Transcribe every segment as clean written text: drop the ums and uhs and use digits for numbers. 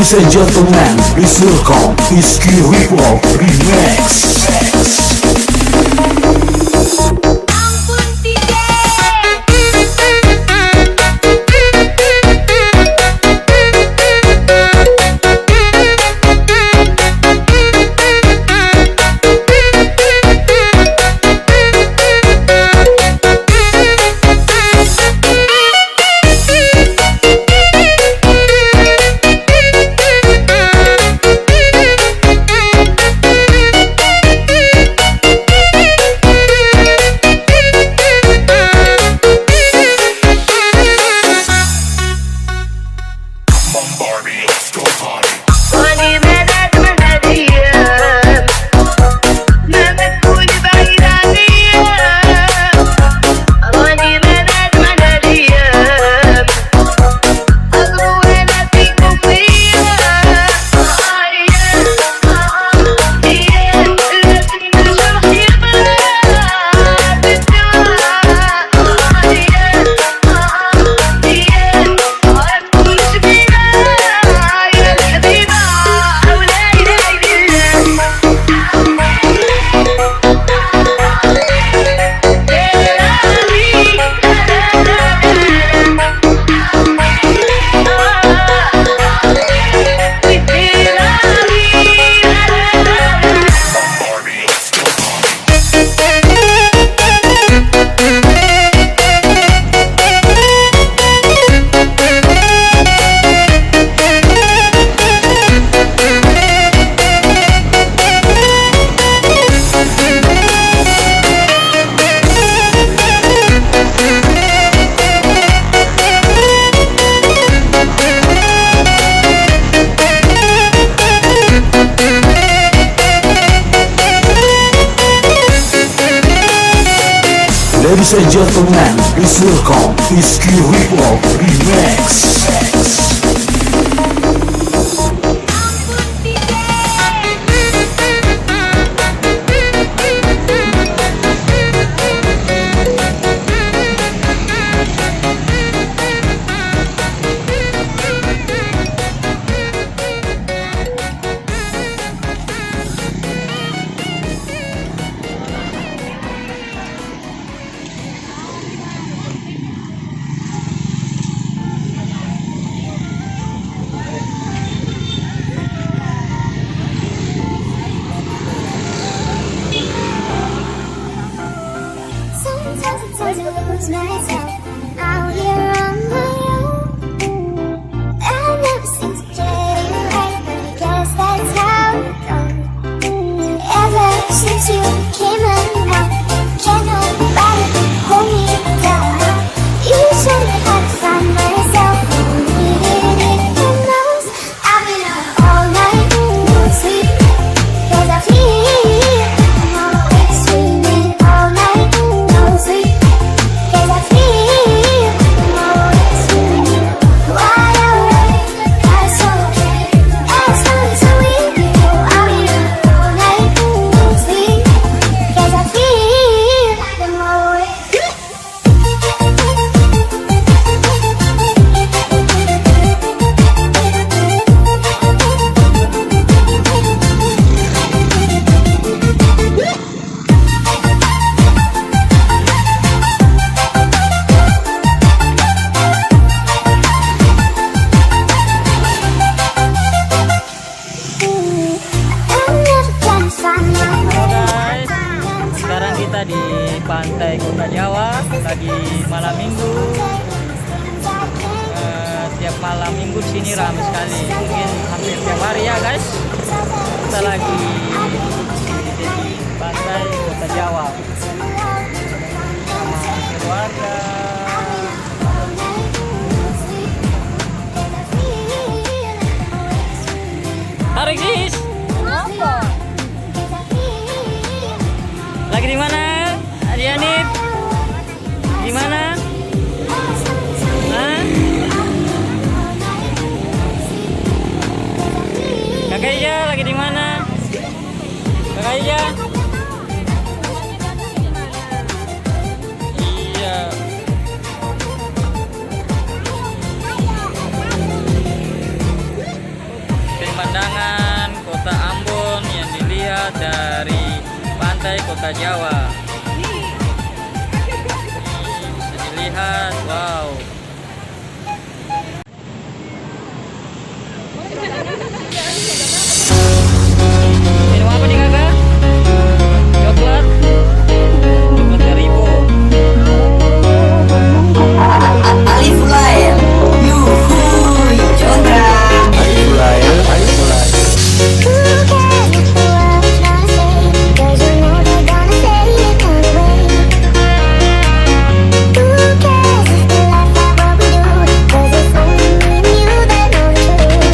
Ladies and gentlemen, please welcome Whiskey Ripple Remix. Ladies and gentlemen, please welcome Whiskey Ripple Remix. Sometimes I lose myself out here on my own. I never seem to get it right, but I guess that's how it goes. Ever since you came around, can't nobody hold me down. You showed me how to find myself when I needed it the most. I've been up all night, no sleep, 'cause I feel I'm always screaming all night, no sleep. Sekarang kita di pantai Kota Jawa lagi malam minggu. Tiap malam minggu di sini ramai sekali, mungkin hampir tiap hari ya guys. Kita lagi di pantai Kota Jawa sama keluarga. Tarik sis. Lagi di mana? Adianip? Di mana? Hah? Kakak Ija lagi di mana? lihat dari pantai Kota Jawa. Bisa dilihat, wow. Minum apa nih kakak? Coklat? Coklat Haribo. Alif Lail, yuhuy, Chandra. Alif Lail, Alif Lail. Who cares what the world's gonna say? 'Cause you know they're gonna say it anyway. Who cares if they laugh at what we do? 'Cause it's only me and you that know the truth.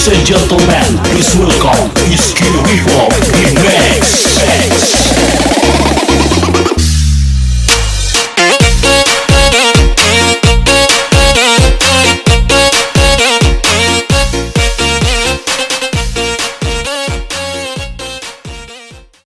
Ladies and gentlemen, please welcome Iski Rivo Remix.